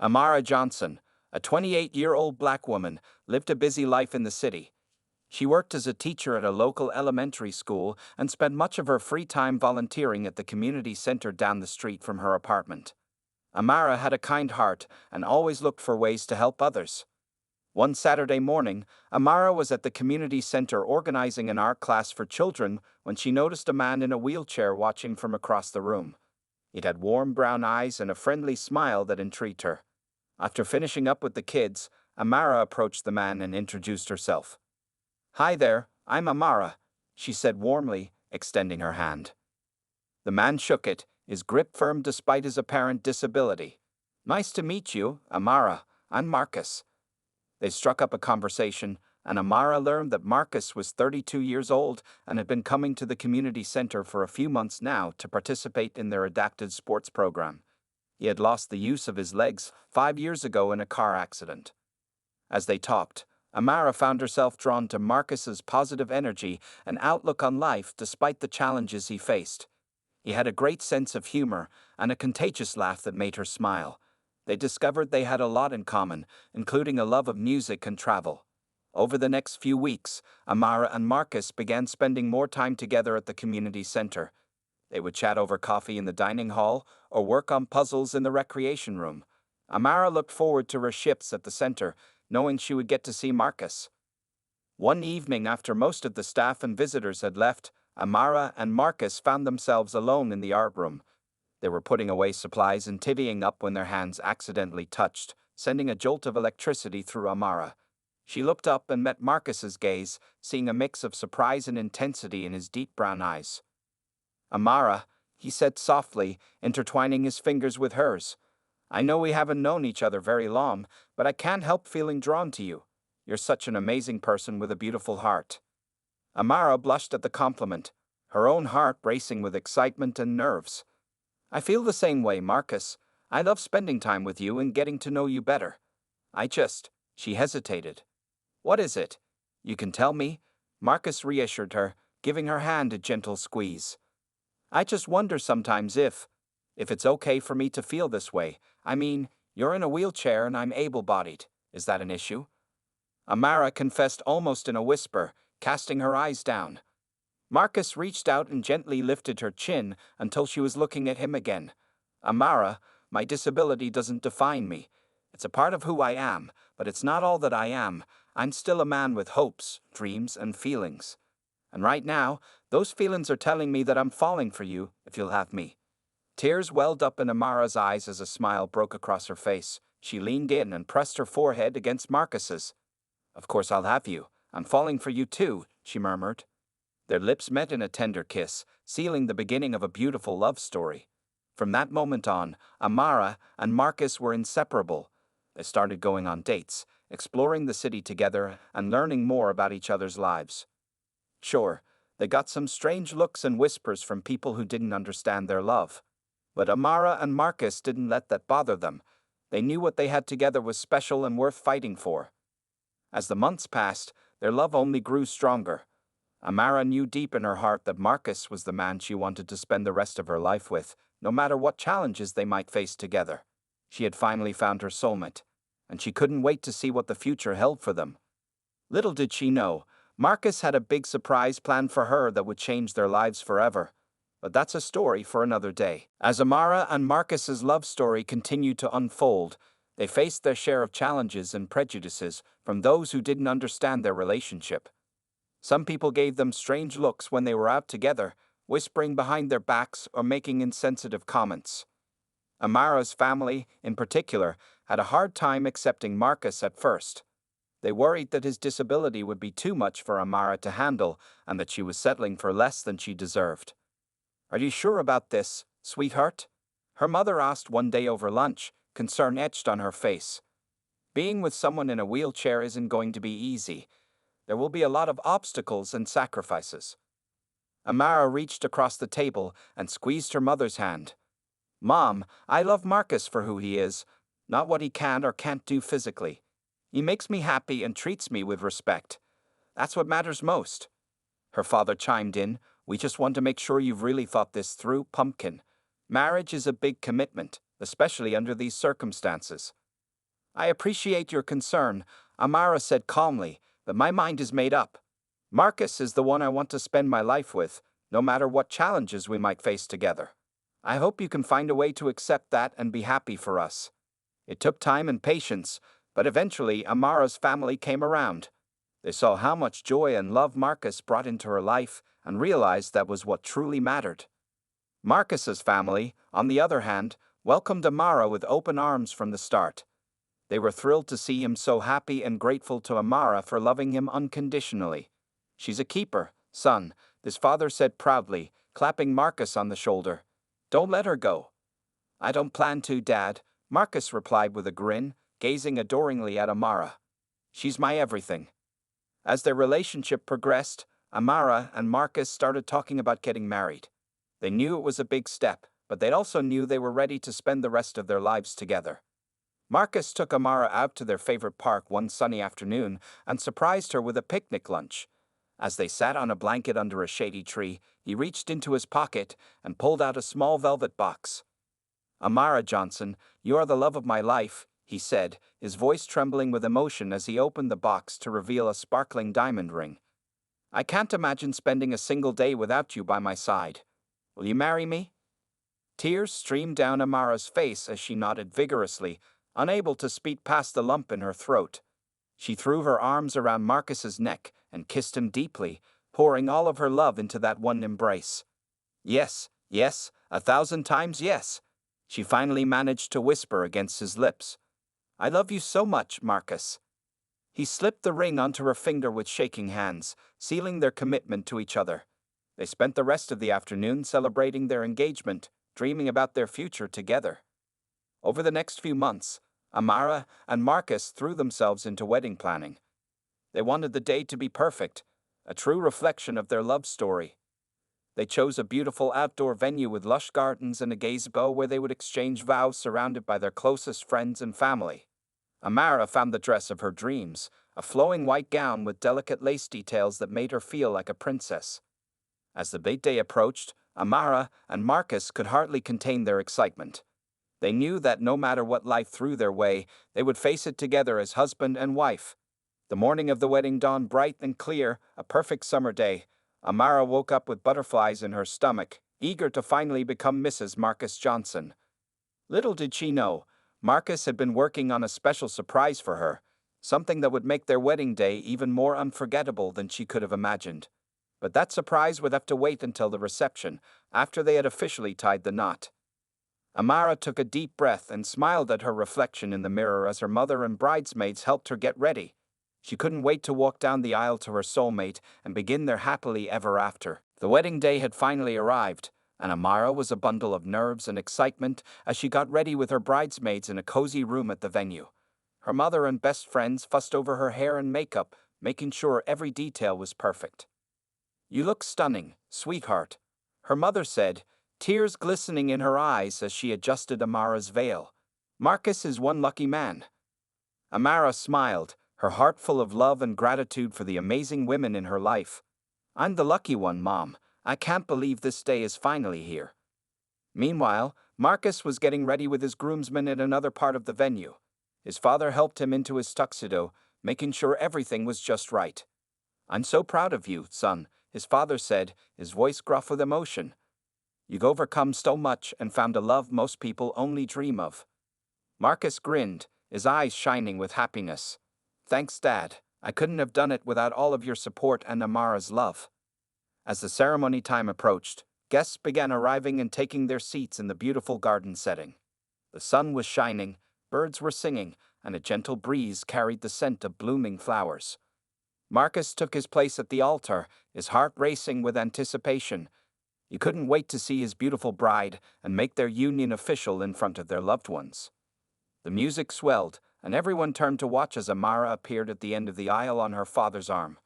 Amara Johnson, a 28-year-old black woman, lived a busy life in the city. She worked as a teacher at a local elementary school and spent much of her free time volunteering at the community center down the street from her apartment. Amara had a kind heart and always looked for ways to help others. One Saturday morning, Amara was at the community center organizing an art class for children when she noticed a man in a wheelchair watching from across the room. It had warm brown eyes and a friendly smile that intrigued her. After finishing up with the kids, Amara approached the man and introduced herself. "Hi there, I'm Amara," she said warmly, extending her hand. The man shook it, his grip firm despite his apparent disability. "Nice to meet you, Amara. I'm Marcus." They struck up a conversation, and Amara learned that Marcus was 32 years old and had been coming to the community center for a few months now to participate in their adapted sports program. He had lost the use of his legs 5 years ago in a car accident. As they talked, Amara found herself drawn to Marcus's positive energy and outlook on life despite the challenges he faced. He had a great sense of humor and a contagious laugh that made her smile. They discovered they had a lot in common, including a love of music and travel. Over the next few weeks, Amara and Marcus began spending more time together at the community center. They would chat over coffee in the dining hall or work on puzzles in the recreation room. Amara looked forward to her shifts at the center, knowing she would get to see Marcus. One evening, after most of the staff and visitors had left, Amara and Marcus found themselves alone in the art room. They were putting away supplies and tidying up when their hands accidentally touched, sending a jolt of electricity through Amara. She looked up and met Marcus's gaze, seeing a mix of surprise and intensity in his deep brown eyes. "Amara," he said softly, intertwining his fingers with hers. "I know we haven't known each other very long, but I can't help feeling drawn to you. You're such an amazing person with a beautiful heart." Amara blushed at the compliment, her own heart racing with excitement and nerves. "I feel the same way, Marcus. I love spending time with you and getting to know you better. She hesitated. "What is it? You can tell me," Marcus reassured her, giving her hand a gentle squeeze. "I just wonder sometimes if it's okay for me to feel this way. I mean, you're in a wheelchair and I'm able-bodied. Is that an issue?" Amara confessed almost in a whisper, casting her eyes down. Marcus reached out and gently lifted her chin until she was looking at him again. "Amara, my disability doesn't define me. It's a part of who I am, but it's not all that I am. I'm still a man with hopes, dreams, and feelings. And right now, those feelings are telling me that I'm falling for you, if you'll have me." Tears welled up in Amara's eyes as a smile broke across her face. She leaned in and pressed her forehead against Marcus's. "Of course I'll have you. I'm falling for you too," she murmured. Their lips met in a tender kiss, sealing the beginning of a beautiful love story. From that moment on, Amara and Marcus were inseparable. They started going on dates, exploring the city together, and learning more about each other's lives. Sure, they got some strange looks and whispers from people who didn't understand their love. But Amara and Marcus didn't let that bother them. They knew what they had together was special and worth fighting for. As the months passed, their love only grew stronger. Amara knew deep in her heart that Marcus was the man she wanted to spend the rest of her life with, no matter what challenges they might face together. She had finally found her soulmate, and she couldn't wait to see what the future held for them. Little did she know, Marcus had a big surprise planned for her that would change their lives forever. But that's a story for another day. As Amara and Marcus's love story continued to unfold, they faced their share of challenges and prejudices from those who didn't understand their relationship. Some people gave them strange looks when they were out together, whispering behind their backs or making insensitive comments. Amara's family, in particular, had a hard time accepting Marcus at first. They worried that his disability would be too much for Amara to handle and that she was settling for less than she deserved. "Are you sure about this, sweetheart?" her mother asked one day over lunch, concern etched on her face. "Being with someone in a wheelchair isn't going to be easy. There will be a lot of obstacles and sacrifices." Amara reached across the table and squeezed her mother's hand. "Mom, I love Marcus for who he is, not what he can or can't do physically. He makes me happy and treats me with respect. That's what matters most." Her father chimed in, "We just want to make sure you've really thought this through, Pumpkin. Marriage is a big commitment, especially under these circumstances. I appreciate your concern, Amara said calmly, but my mind is made up. Marcus is the one I want to spend my life with, no matter what challenges we might face together. I hope you can find a way to accept that and be happy for us. It took time and patience, but eventually Amara's family came around. They saw how much joy and love Marcus brought into her life and realized that was what truly mattered. Marcus's family, on the other hand, welcomed Amara with open arms from the start. They were thrilled to see him so happy and grateful to Amara for loving him unconditionally. She's a keeper, son, his father said proudly, clapping Marcus on the shoulder. Don't let her go. I don't plan to, Dad, Marcus replied with a grin, gazing adoringly at Amara. She's my everything. As their relationship progressed, Amara and Marcus started talking about getting married. They knew it was a big step, but they also knew they were ready to spend the rest of their lives together. Marcus took Amara out to their favorite park one sunny afternoon and surprised her with a picnic lunch. As they sat on a blanket under a shady tree, he reached into his pocket and pulled out a small velvet box. Amara Johnson, you are the love of my life, he said, his voice trembling with emotion as he opened the box to reveal a sparkling diamond ring. I can't imagine spending a single day without you by my side. Will you marry me? Tears streamed down Amara's face as she nodded vigorously, unable to speak past the lump in her throat. She threw her arms around Marcus's neck and kissed him deeply, pouring all of her love into that one embrace. Yes, yes, 1,000 times yes, she finally managed to whisper against his lips. I love you so much, Marcus. He slipped the ring onto her finger with shaking hands, sealing their commitment to each other. They spent the rest of the afternoon celebrating their engagement, dreaming about their future together. Over the next few months, Amara and Marcus threw themselves into wedding planning. They wanted the day to be perfect, a true reflection of their love story. They chose a beautiful outdoor venue with lush gardens and a gazebo where they would exchange vows surrounded by their closest friends and family. Amara found the dress of her dreams, a flowing white gown with delicate lace details that made her feel like a princess. As the big day approached, Amara and Marcus could hardly contain their excitement. They knew that no matter what life threw their way, they would face it together as husband and wife. The morning of the wedding dawned bright and clear, a perfect summer day. Amara woke up with butterflies in her stomach, eager to finally become Mrs. Marcus Johnson. Little did she know, Marcus had been working on a special surprise for her, something that would make their wedding day even more unforgettable than she could have imagined. But that surprise would have to wait until the reception, after they had officially tied the knot. Amara took a deep breath and smiled at her reflection in the mirror as her mother and bridesmaids helped her get ready. She couldn't wait to walk down the aisle to her soulmate and begin their happily ever after. The wedding day had finally arrived, and Amara was a bundle of nerves and excitement as she got ready with her bridesmaids in a cozy room at the venue. Her mother and best friends fussed over her hair and makeup, making sure every detail was perfect. You look stunning, sweetheart, her mother said, tears glistening in her eyes as she adjusted Amara's veil. Marcus is one lucky man. Amara smiled, her heart full of love and gratitude for the amazing women in her life. I'm the lucky one, Mom. I can't believe this day is finally here. Meanwhile, Marcus was getting ready with his groomsmen at another part of the venue. His father helped him into his tuxedo, making sure everything was just right. I'm so proud of you, son, his father said, his voice gruff with emotion. You've overcome so much and found a love most people only dream of. Marcus grinned, his eyes shining with happiness. Thanks, Dad. I couldn't have done it without all of your support and Amara's love. As the ceremony time approached, guests began arriving and taking their seats in the beautiful garden setting. The sun was shining, birds were singing, and a gentle breeze carried the scent of blooming flowers. Marcus took his place at the altar, his heart racing with anticipation. He couldn't wait to see his beautiful bride and make their union official in front of their loved ones. The music swelled, and everyone turned to watch as Amara appeared at the end of the aisle on her father's arm.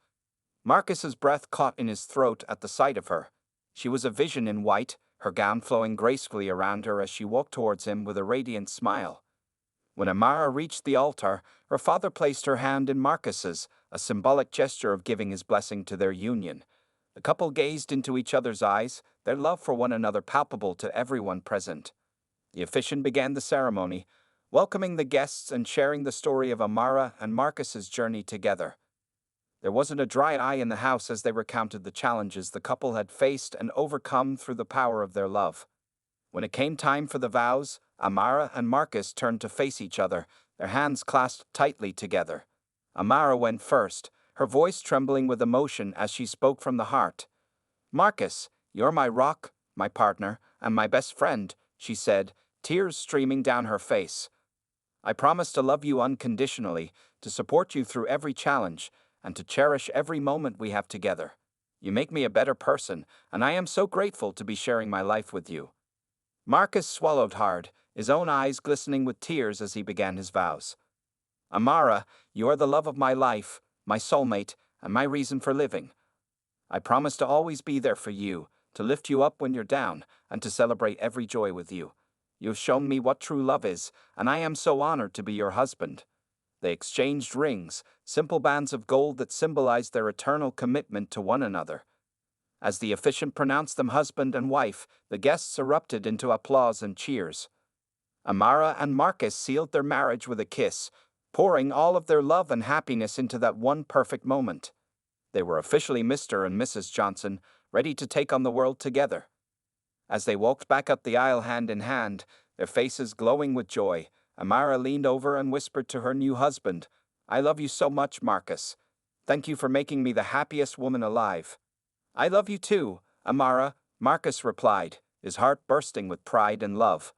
Marcus's breath caught in his throat at the sight of her. She was a vision in white, her gown flowing gracefully around her as she walked towards him with a radiant smile. When Amara reached the altar, her father placed her hand in Marcus's, a symbolic gesture of giving his blessing to their union. The couple gazed into each other's eyes, their love for one another palpable to everyone present. The officiant began the ceremony. welcoming the guests and sharing the story of Amara and Marcus's journey together. There wasn't a dry eye in the house as they recounted the challenges the couple had faced and overcome through the power of their love. When it came time for the vows, Amara and Marcus turned to face each other, their hands clasped tightly together. Amara went first, her voice trembling with emotion as she spoke from the heart. "Marcus, you're my rock, my partner, and my best friend," she said, tears streaming down her face. "I promise to love you unconditionally, to support you through every challenge, and to cherish every moment we have together. You make me a better person, and I am so grateful to be sharing my life with you." Marcus swallowed hard, his own eyes glistening with tears as he began his vows. "Amara, you are the love of my life, my soulmate, and my reason for living. I promise to always be there for you, to lift you up when you're down, and to celebrate every joy with you. You have shown me what true love is, and I am so honored to be your husband." They exchanged rings, simple bands of gold that symbolized their eternal commitment to one another. As the officiant pronounced them husband and wife, the guests erupted into applause and cheers. Amara and Marcus sealed their marriage with a kiss, pouring all of their love and happiness into that one perfect moment. They were officially Mr. and Mrs. Johnson, ready to take on the world together. As they walked back up the aisle hand in hand, their faces glowing with joy, Amara leaned over and whispered to her new husband, "I love you so much, Marcus. Thank you for making me the happiest woman alive." "I love you too, Amara," Marcus replied, his heart bursting with pride and love.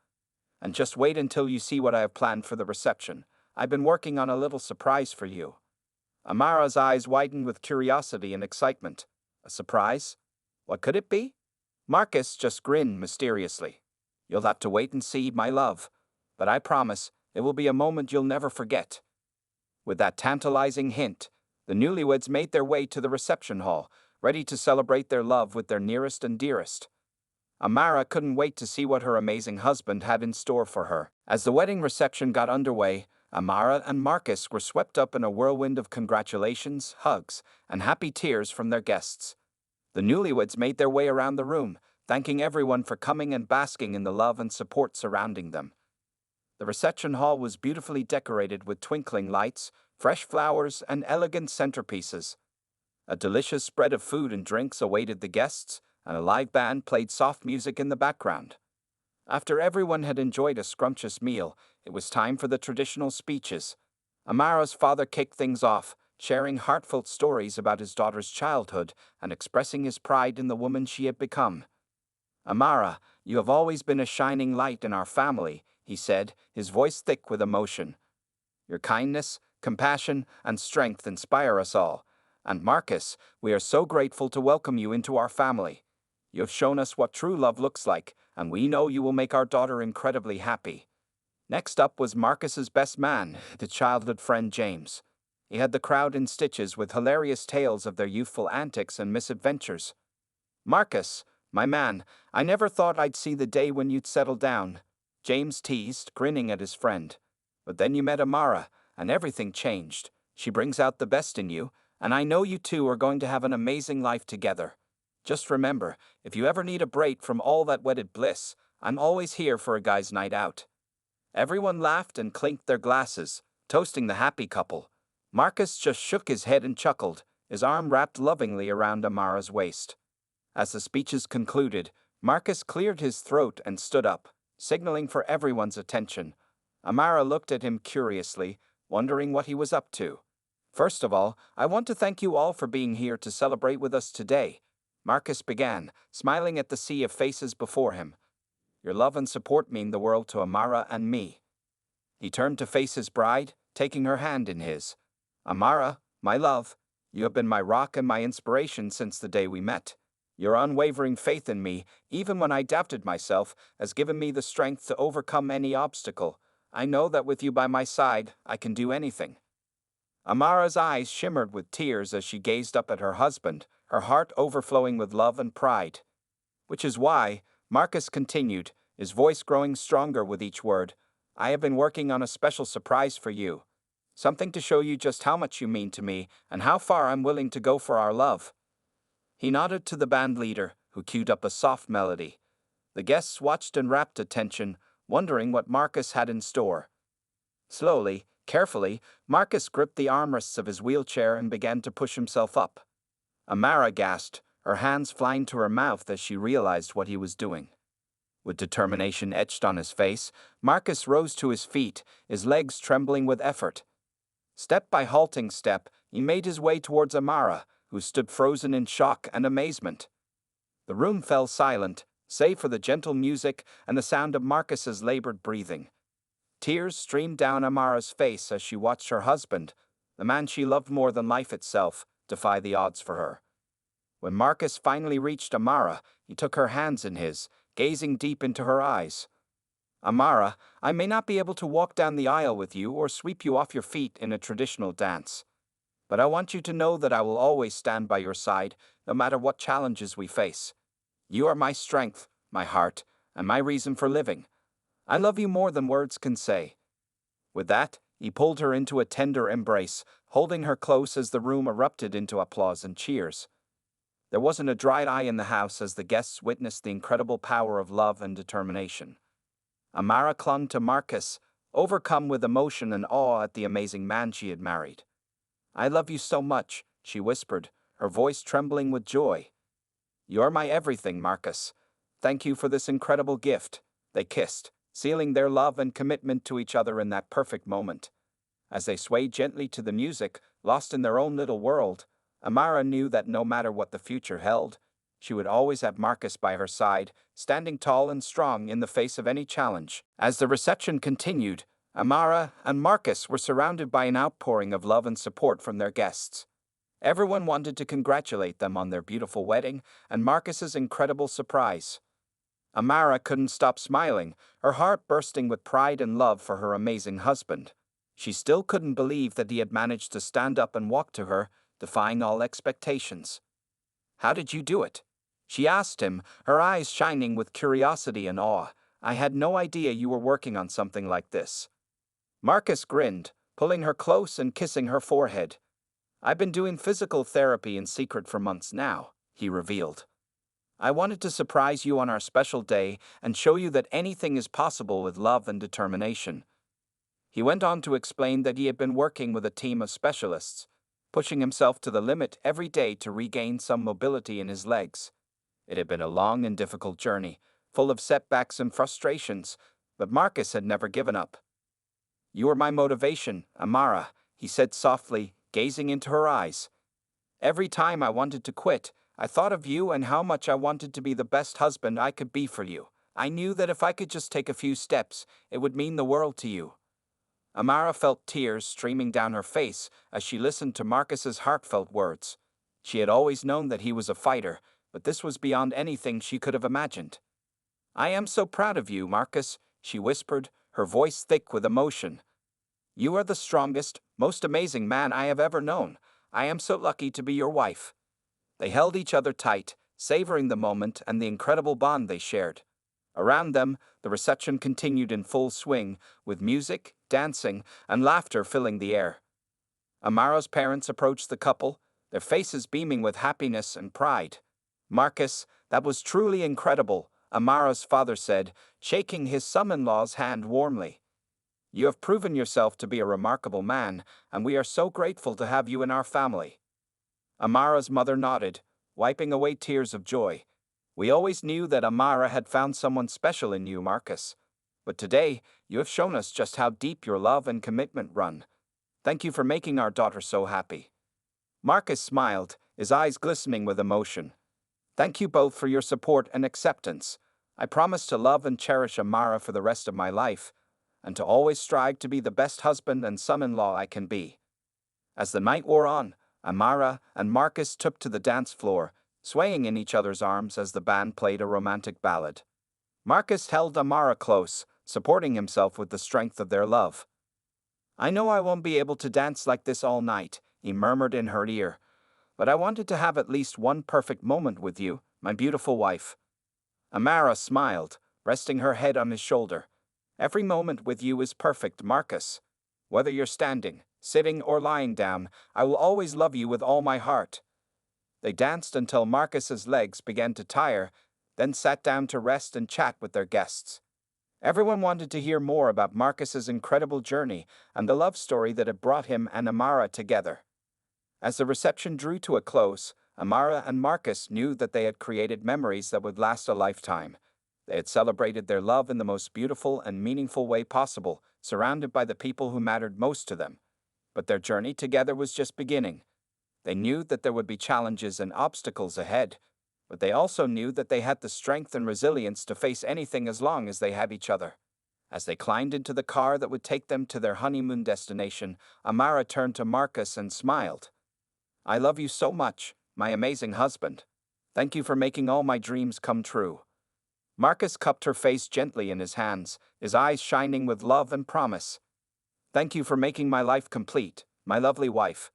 "And just wait until you see what I have planned for the reception. I've been working on a little surprise for you." Amara's eyes widened with curiosity and excitement. A surprise? What could it be? Marcus just grinned mysteriously. "You'll have to wait and see, my love. But I promise, it will be a moment you'll never forget." With that tantalizing hint, the newlyweds made their way to the reception hall, ready to celebrate their love with their nearest and dearest. Amara couldn't wait to see what her amazing husband had in store for her. As the wedding reception got underway, Amara and Marcus were swept up in a whirlwind of congratulations, hugs, and happy tears from their guests. The newlyweds made their way around the room, thanking everyone for coming and basking in the love and support surrounding them. The reception hall was beautifully decorated with twinkling lights, fresh flowers, and elegant centerpieces. A delicious spread of food and drinks awaited the guests, and a live band played soft music in the background. After everyone had enjoyed a scrumptious meal, it was time for the traditional speeches. Amara's father kicked things off, sharing heartfelt stories about his daughter's childhood and expressing his pride in the woman she had become. "Amara, you have always been a shining light in our family," he said, his voice thick with emotion. "Your kindness, compassion, and strength inspire us all. And Marcus, we are so grateful to welcome you into our family. You have shown us what true love looks like, and we know you will make our daughter incredibly happy." Next up was Marcus's best man, his childhood friend James. He had the crowd in stitches with hilarious tales of their youthful antics and misadventures. "Marcus, my man, I never thought I'd see the day when you'd settle down," James teased, grinning at his friend. "But then you met Amara, and everything changed. She brings out the best in you, and I know you two are going to have an amazing life together. Just remember, if you ever need a break from all that wedded bliss, I'm always here for a guy's night out." Everyone laughed and clinked their glasses, toasting the happy couple. Marcus just shook his head and chuckled, his arm wrapped lovingly around Amara's waist. As the speeches concluded, Marcus cleared his throat and stood up, signaling for everyone's attention. Amara looked at him curiously, wondering what he was up to. "First of all, I want to thank you all for being here to celebrate with us today," Marcus began, smiling at the sea of faces before him. "Your love and support mean the world to Amara and me." He turned to face his bride, taking her hand in his. "Amara, my love, you have been my rock and my inspiration since the day we met. Your unwavering faith in me, even when I doubted myself, has given me the strength to overcome any obstacle. I know that with you by my side, I can do anything." Amara's eyes shimmered with tears as she gazed up at her husband, her heart overflowing with love and pride. "Which is why," Marcus continued, his voice growing stronger with each word, "I have been working on a special surprise for you. Something to show you just how much you mean to me and how far I'm willing to go for our love." He nodded to the band leader, who cued up a soft melody. The guests watched in rapt attention, wondering what Marcus had in store. Slowly, carefully, Marcus gripped the armrests of his wheelchair and began to push himself up. Amara gasped, her hands flying to her mouth as she realized what he was doing. With determination etched on his face, Marcus rose to his feet, his legs trembling with effort. Step by halting step, he made his way towards Amara, who stood frozen in shock and amazement. The room fell silent, save for the gentle music and the sound of Marcus's labored breathing. Tears streamed down Amara's face as she watched her husband, the man she loved more than life itself, defy the odds for her. When Marcus finally reached Amara, he took her hands in his, gazing deep into her eyes. Amara, I may not be able to walk down the aisle with you or sweep you off your feet in a traditional dance. But I want you to know that I will always stand by your side, no matter what challenges we face. You are my strength, my heart, and my reason for living. I love you more than words can say. With that, he pulled her into a tender embrace, holding her close as the room erupted into applause and cheers. There wasn't a dry eye in the house as the guests witnessed the incredible power of love and determination. Amara clung to Marcus, overcome with emotion and awe at the amazing man she had married. I love you so much, she whispered, her voice trembling with joy. You're my everything, Marcus. Thank you for this incredible gift. They kissed, sealing their love and commitment to each other in that perfect moment. As they swayed gently to the music, lost in their own little world, Amara knew that no matter what the future held, she would always have Marcus by her side, standing tall and strong in the face of any challenge. As the reception continued, Amara and Marcus were surrounded by an outpouring of love and support from their guests. Everyone wanted to congratulate them on their beautiful wedding and Marcus's incredible surprise. Amara couldn't stop smiling, her heart bursting with pride and love for her amazing husband. She still couldn't believe that he had managed to stand up and walk to her, defying all expectations. How did you do it? She asked him, her eyes shining with curiosity and awe. I had no idea you were working on something like this. Marcus grinned, pulling her close and kissing her forehead. I've been doing physical therapy in secret for months now, he revealed. I wanted to surprise you on our special day and show you that anything is possible with love and determination. He went on to explain that he had been working with a team of specialists, pushing himself to the limit every day to regain some mobility in his legs. It had been a long and difficult journey, full of setbacks and frustrations, but Marcus had never given up. You are my motivation, Amara, he said softly, gazing into her eyes. Every time I wanted to quit, I thought of you and how much I wanted to be the best husband I could be for you. I knew that if I could just take a few steps, it would mean the world to you. Amara felt tears streaming down her face as she listened to Marcus's heartfelt words. She had always known that he was a fighter, but this was beyond anything she could have imagined. I am so proud of you, Marcus, she whispered, her voice thick with emotion. You are the strongest, most amazing man I have ever known. I am so lucky to be your wife. They held each other tight, savoring the moment and the incredible bond they shared. Around them, the reception continued in full swing, with music, dancing, and laughter filling the air. Amara's parents approached the couple, their faces beaming with happiness and pride. Marcus, that was truly incredible, Amara's father said, shaking his son-in-law's hand warmly. You have proven yourself to be a remarkable man, and we are so grateful to have you in our family. Amara's mother nodded, wiping away tears of joy. We always knew that Amara had found someone special in you, Marcus. But today, you have shown us just how deep your love and commitment run. Thank you for making our daughter so happy. Marcus smiled, his eyes glistening with emotion. Thank you both for your support and acceptance. I promise to love and cherish Amara for the rest of my life, and to always strive to be the best husband and son-in-law I can be. As the night wore on, Amara and Marcus took to the dance floor, swaying in each other's arms as the band played a romantic ballad. Marcus held Amara close, supporting himself with the strength of their love. I know I won't be able to dance like this all night, he murmured in her ear, but I wanted to have at least one perfect moment with you, my beautiful wife. Amara smiled, resting her head on his shoulder. Every moment with you is perfect, Marcus. Whether you're standing, sitting, or lying down, I will always love you with all my heart. They danced until Marcus's legs began to tire, then sat down to rest and chat with their guests. Everyone wanted to hear more about Marcus's incredible journey and the love story that had brought him and Amara together. As the reception drew to a close, Amara and Marcus knew that they had created memories that would last a lifetime. They had celebrated their love in the most beautiful and meaningful way possible, surrounded by the people who mattered most to them. But their journey together was just beginning. They knew that there would be challenges and obstacles ahead, but they also knew that they had the strength and resilience to face anything as long as they had each other. As they climbed into the car that would take them to their honeymoon destination, Amara turned to Marcus and smiled. "I love you so much, my amazing husband. Thank you for making all my dreams come true." Marcus cupped her face gently in his hands, his eyes shining with love and promise. "Thank you for making my life complete, my lovely wife.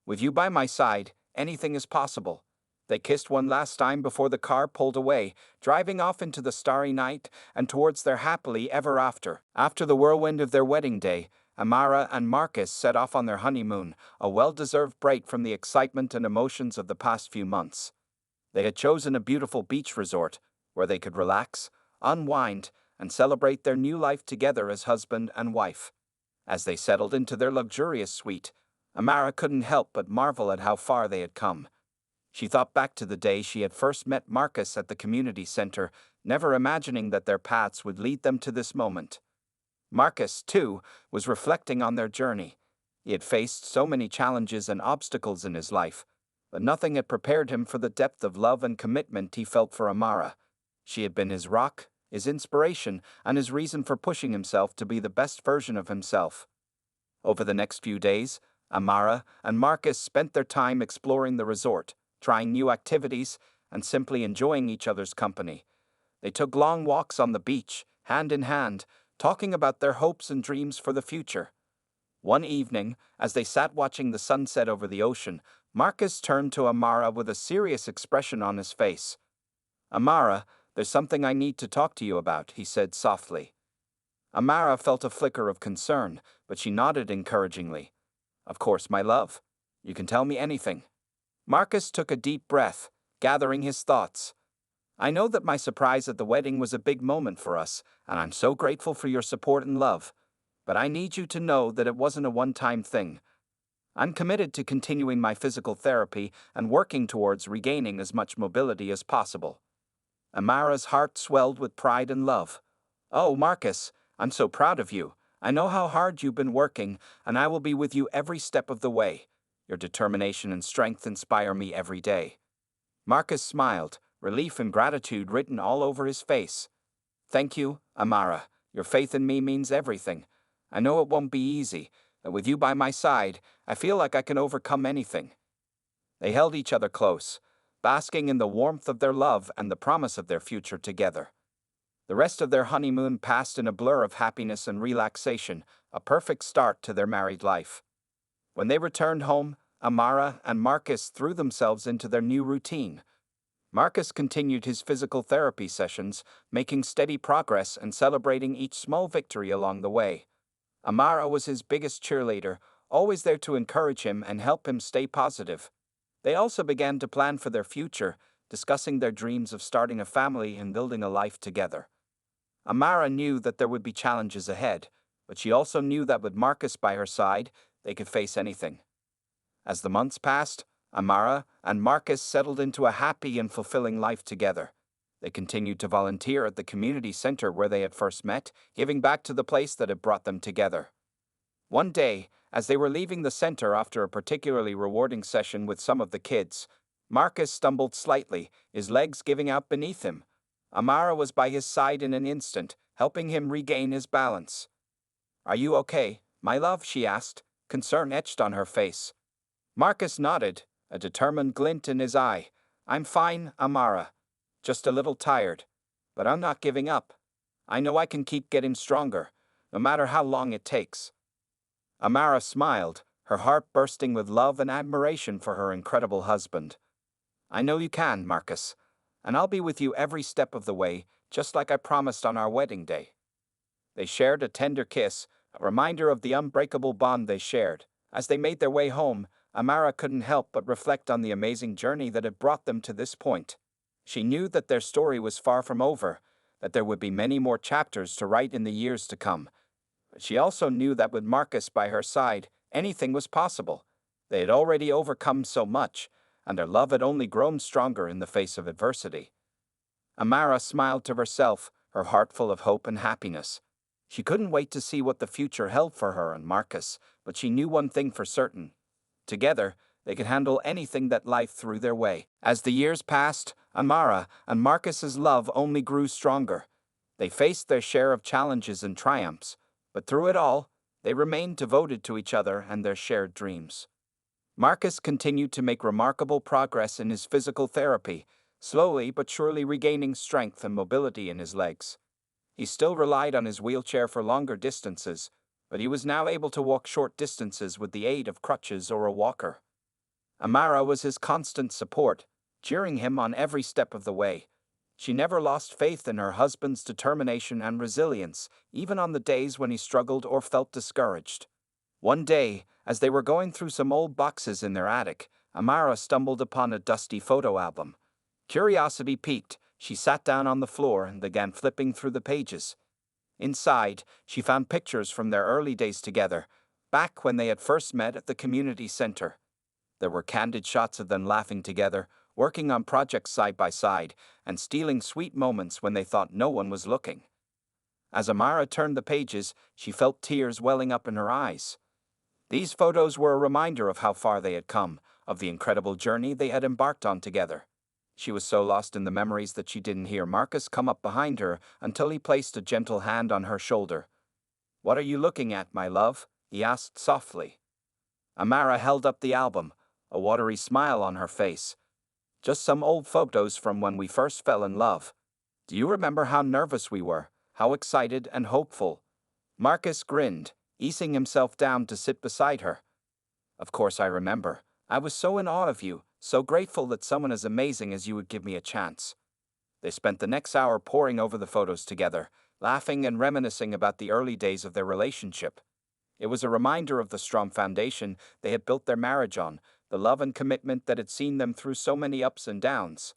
With you by my side, anything is possible." They kissed one last time before the car pulled away, driving off into the starry night and towards their happily ever after. After the whirlwind of their wedding day, Amara and Marcus set off on their honeymoon, a well-deserved break from the excitement and emotions of the past few months. They had chosen a beautiful beach resort, where they could relax, unwind, and celebrate their new life together as husband and wife. As they settled into their luxurious suite, Amara couldn't help but marvel at how far they had come. She thought back to the day she had first met Marcus at the community center, never imagining that their paths would lead them to this moment. Marcus, too, was reflecting on their journey. He had faced so many challenges and obstacles in his life, but nothing had prepared him for the depth of love and commitment he felt for Amara. She had been his rock, his inspiration, and his reason for pushing himself to be the best version of himself. Over the next few days, Amara and Marcus spent their time exploring the resort, trying new activities, and simply enjoying each other's company. They took long walks on the beach, hand in hand, talking about their hopes and dreams for the future. One evening, as they sat watching the sunset over the ocean, Marcus turned to Amara with a serious expression on his face. "Amara, there's something I need to talk to you about," he said softly. Amara felt a flicker of concern, but she nodded encouragingly. "Of course, my love. You can tell me anything." Marcus took a deep breath, gathering his thoughts. "I know that my surprise at the wedding was a big moment for us, and I'm so grateful for your support and love. But I need you to know that it wasn't a one-time thing. I'm committed to continuing my physical therapy and working towards regaining as much mobility as possible." Amara's heart swelled with pride and love. "Oh, Marcus, I'm so proud of you. I know how hard you've been working, and I will be with you every step of the way. Your determination and strength inspire me every day." Marcus smiled, relief and gratitude written all over his face. "Thank you, Amara. Your faith in me means everything. I know it won't be easy, but with you by my side, I feel like I can overcome anything." They held each other close, basking in the warmth of their love and the promise of their future together. The rest of their honeymoon passed in a blur of happiness and relaxation, a perfect start to their married life. When they returned home, Amara and Marcus threw themselves into their new routine. Marcus continued his physical therapy sessions, making steady progress and celebrating each small victory along the way. Amara was his biggest cheerleader, always there to encourage him and help him stay positive. They also began to plan for their future, discussing their dreams of starting a family and building a life together. Amara knew that there would be challenges ahead, but she also knew that with Marcus by her side, they could face anything. As the months passed, Amara and Marcus settled into a happy and fulfilling life together. They continued to volunteer at the community center where they had first met, giving back to the place that had brought them together. One day, as they were leaving the center after a particularly rewarding session with some of the kids, Marcus stumbled slightly, his legs giving out beneath him. Amara was by his side in an instant, helping him regain his balance. "Are you okay, my love?" she asked, concern etched on her face. Marcus nodded, a determined glint in his eye. "I'm fine, Amara. Just a little tired. But I'm not giving up. I know I can keep getting stronger, no matter how long it takes." Amara smiled, her heart bursting with love and admiration for her incredible husband. "I know you can, Marcus, and I'll be with you every step of the way, just like I promised on our wedding day." They shared a tender kiss, a reminder of the unbreakable bond they shared. As they made their way home, Amara couldn't help but reflect on the amazing journey that had brought them to this point. She knew that their story was far from over, that there would be many more chapters to write in the years to come. But she also knew that with Marcus by her side, anything was possible. They had already overcome so much, and their love had only grown stronger in the face of adversity. Amara smiled to herself, her heart full of hope and happiness. She couldn't wait to see what the future held for her and Marcus, but she knew one thing for certain. Together, they could handle anything that life threw their way. As the years passed, Amara and Marcus's love only grew stronger. They faced their share of challenges and triumphs, but through it all, they remained devoted to each other and their shared dreams. Marcus continued to make remarkable progress in his physical therapy, slowly but surely regaining strength and mobility in his legs. He still relied on his wheelchair for longer distances, but he was now able to walk short distances with the aid of crutches or a walker. Amara was his constant support, cheering him on every step of the way. She never lost faith in her husband's determination and resilience, even on the days when he struggled or felt discouraged. One day, as they were going through some old boxes in their attic, Amara stumbled upon a dusty photo album. Curiosity piqued, she sat down on the floor and began flipping through the pages. Inside, she found pictures from their early days together, back when they had first met at the community center. There were candid shots of them laughing together, working on projects side by side, and stealing sweet moments when they thought no one was looking. As Amara turned the pages, she felt tears welling up in her eyes. These photos were a reminder of how far they had come, of the incredible journey they had embarked on together. She was so lost in the memories that she didn't hear Marcus come up behind her until he placed a gentle hand on her shoulder. "What are you looking at, my love?" he asked softly. Amara held up the album, a watery smile on her face. "Just some old photos from when we first fell in love. Do you remember how nervous we were, how excited and hopeful?" Marcus grinned, easing himself down to sit beside her. "Of course I remember. I was so in awe of you, so grateful that someone as amazing as you would give me a chance." They spent the next hour poring over the photos together, laughing and reminiscing about the early days of their relationship. It was a reminder of the strong foundation they had built their marriage on, the love and commitment that had seen them through so many ups and downs.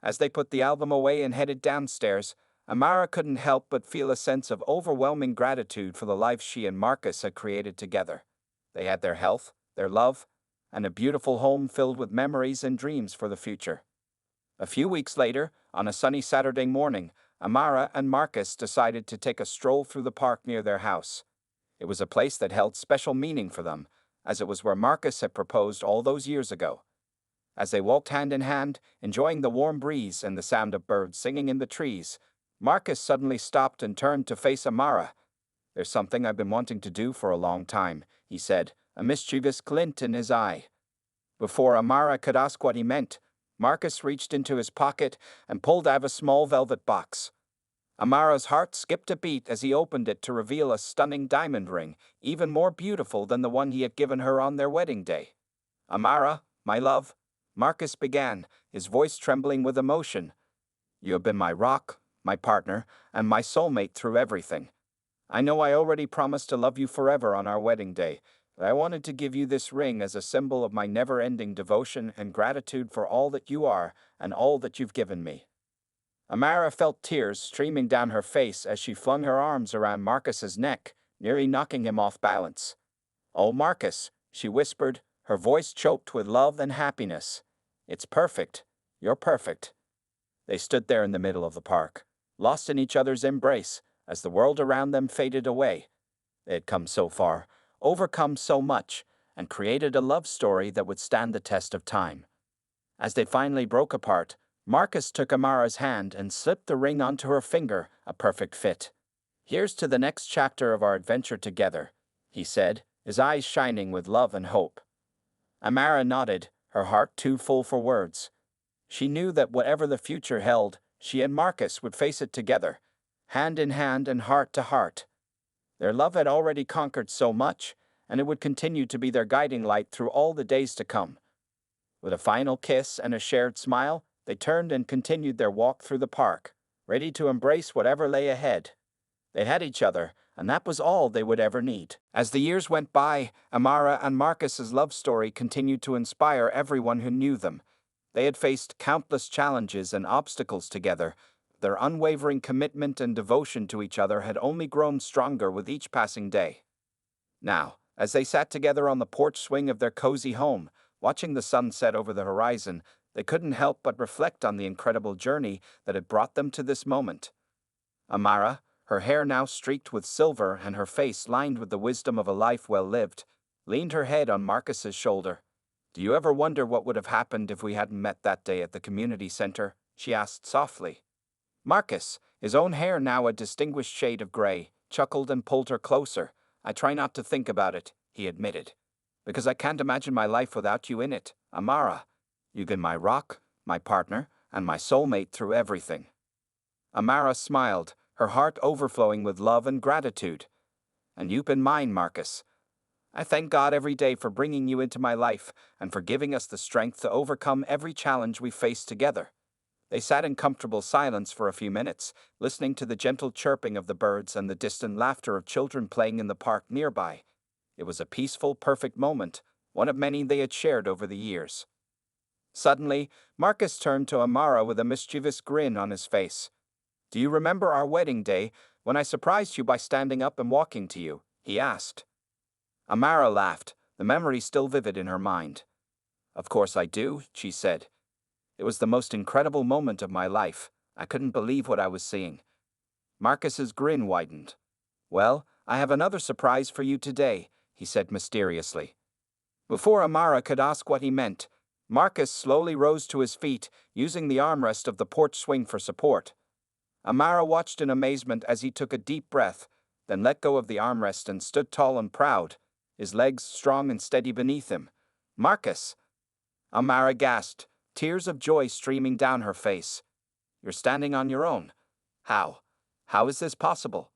As they put the album away and headed downstairs, Amara couldn't help but feel a sense of overwhelming gratitude for the life she and Marcus had created together. They had their health, their love, and a beautiful home filled with memories and dreams for the future. A few weeks later, on a sunny Saturday morning, Amara and Marcus decided to take a stroll through the park near their house. It was a place that held special meaning for them, as it was where Marcus had proposed all those years ago. As they walked hand in hand, enjoying the warm breeze and the sound of birds singing in the trees, Marcus suddenly stopped and turned to face Amara. "There's something I've been wanting to do for a long time," he said, a mischievous glint in his eye. Before Amara could ask what he meant, Marcus reached into his pocket and pulled out a small velvet box. Amara's heart skipped a beat as he opened it to reveal a stunning diamond ring, even more beautiful than the one he had given her on their wedding day. "Amara, my love," Marcus began, his voice trembling with emotion. "You have been my rock, my partner, and my soulmate through everything. I know I already promised to love you forever on our wedding day, but I wanted to give you this ring as a symbol of my never-ending devotion and gratitude for all that you are and all that you've given me." Amara felt tears streaming down her face as she flung her arms around Marcus's neck, nearly knocking him off balance. "Oh, Marcus," she whispered, her voice choked with love and happiness. "It's perfect. You're perfect." They stood there in the middle of the park, lost in each other's embrace, as the world around them faded away. They had come so far, overcome so much, and created a love story that would stand the test of time. As they finally broke apart, Marcus took Amara's hand and slipped the ring onto her finger, a perfect fit. "Here's to the next chapter of our adventure together," he said, his eyes shining with love and hope. Amara nodded, her heart too full for words. She knew that whatever the future held, she and Marcus would face it together, hand in hand and heart to heart. Their love had already conquered so much, and it would continue to be their guiding light through all the days to come. With a final kiss and a shared smile, they turned and continued their walk through the park, ready to embrace whatever lay ahead. They had each other, and that was all they would ever need. As the years went by, Amara and Marcus's love story continued to inspire everyone who knew them. They had faced countless challenges and obstacles together, their unwavering commitment and devotion to each other had only grown stronger with each passing day. Now, as they sat together on the porch swing of their cozy home, watching the sun set over the horizon, they couldn't help but reflect on the incredible journey that had brought them to this moment. Amara, her hair now streaked with silver and her face lined with the wisdom of a life well lived, leaned her head on Marcus's shoulder. "Do you ever wonder what would have happened if we hadn't met that day at the community center?" she asked softly. Marcus, his own hair now a distinguished shade of gray, chuckled and pulled her closer. "I try not to think about it," he admitted, "because I can't imagine my life without you in it, Amara. You've been my rock, my partner, and my soulmate through everything." Amara smiled, her heart overflowing with love and gratitude. "And you've been mine, Marcus. I thank God every day for bringing you into my life and for giving us the strength to overcome every challenge we face together." They sat in comfortable silence for a few minutes, listening to the gentle chirping of the birds and the distant laughter of children playing in the park nearby. It was a peaceful, perfect moment, one of many they had shared over the years. Suddenly, Marcus turned to Amara with a mischievous grin on his face. "Do you remember our wedding day, when I surprised you by standing up and walking to you?" he asked. Amara laughed, the memory still vivid in her mind. "Of course I do," she said. "It was the most incredible moment of my life. I couldn't believe what I was seeing." Marcus's grin widened. "Well, I have another surprise for you today," he said mysteriously. Before Amara could ask what he meant, Marcus slowly rose to his feet, using the armrest of the porch swing for support. Amara watched in amazement as he took a deep breath, then let go of the armrest and stood tall and proud, his legs strong and steady beneath him. "Marcus!" Amara gasped, tears of joy streaming down her face. "You're standing on your own. How? How is this possible?"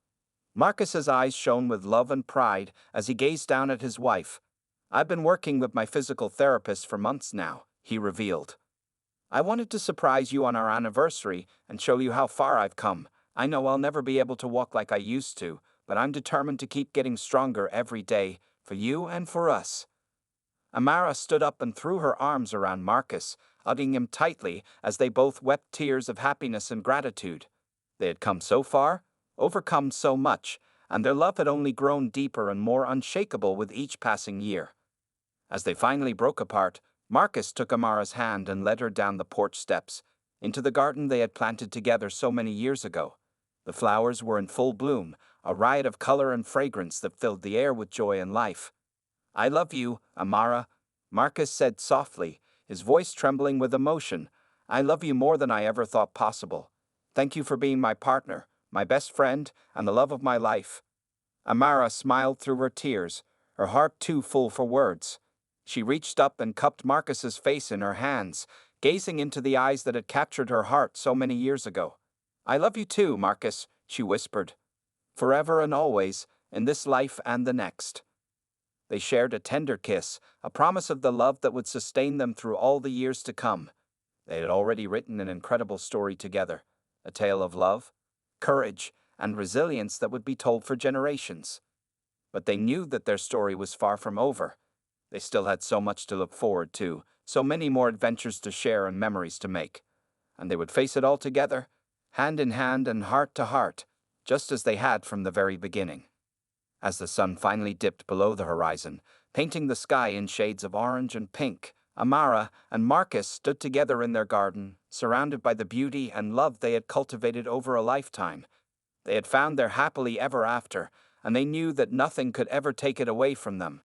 Marcus's eyes shone with love and pride as he gazed down at his wife. "I've been working with my physical therapist for months now," he revealed. "I wanted to surprise you on our anniversary and show you how far I've come. I know I'll never be able to walk like I used to, but I'm determined to keep getting stronger every day, for you and for us." Amara stood up and threw her arms around Marcus, hugging him tightly as they both wept tears of happiness and gratitude. They had come so far, overcome so much, and their love had only grown deeper and more unshakable with each passing year. As they finally broke apart, Marcus took Amara's hand and led her down the porch steps, into the garden they had planted together so many years ago. The flowers were in full bloom, a riot of color and fragrance that filled the air with joy and life. "I love you, Amara," Marcus said softly, his voice trembling with emotion. "I love you more than I ever thought possible. Thank you for being my partner, my best friend, and the love of my life." Amara smiled through her tears, her heart too full for words. She reached up and cupped Marcus's face in her hands, gazing into the eyes that had captured her heart so many years ago. "I love you too, Marcus," she whispered. "Forever and always, in this life and the next." They shared a tender kiss, a promise of the love that would sustain them through all the years to come. They had already written an incredible story together, a tale of love, courage, and resilience that would be told for generations. But they knew that their story was far from over. They still had so much to look forward to, so many more adventures to share and memories to make. And they would face it all together, hand in hand and heart to heart, just as they had from the very beginning. As the sun finally dipped below the horizon, painting the sky in shades of orange and pink, Amara and Marcus stood together in their garden, surrounded by the beauty and love they had cultivated over a lifetime. They had found their happily ever after, and they knew that nothing could ever take it away from them.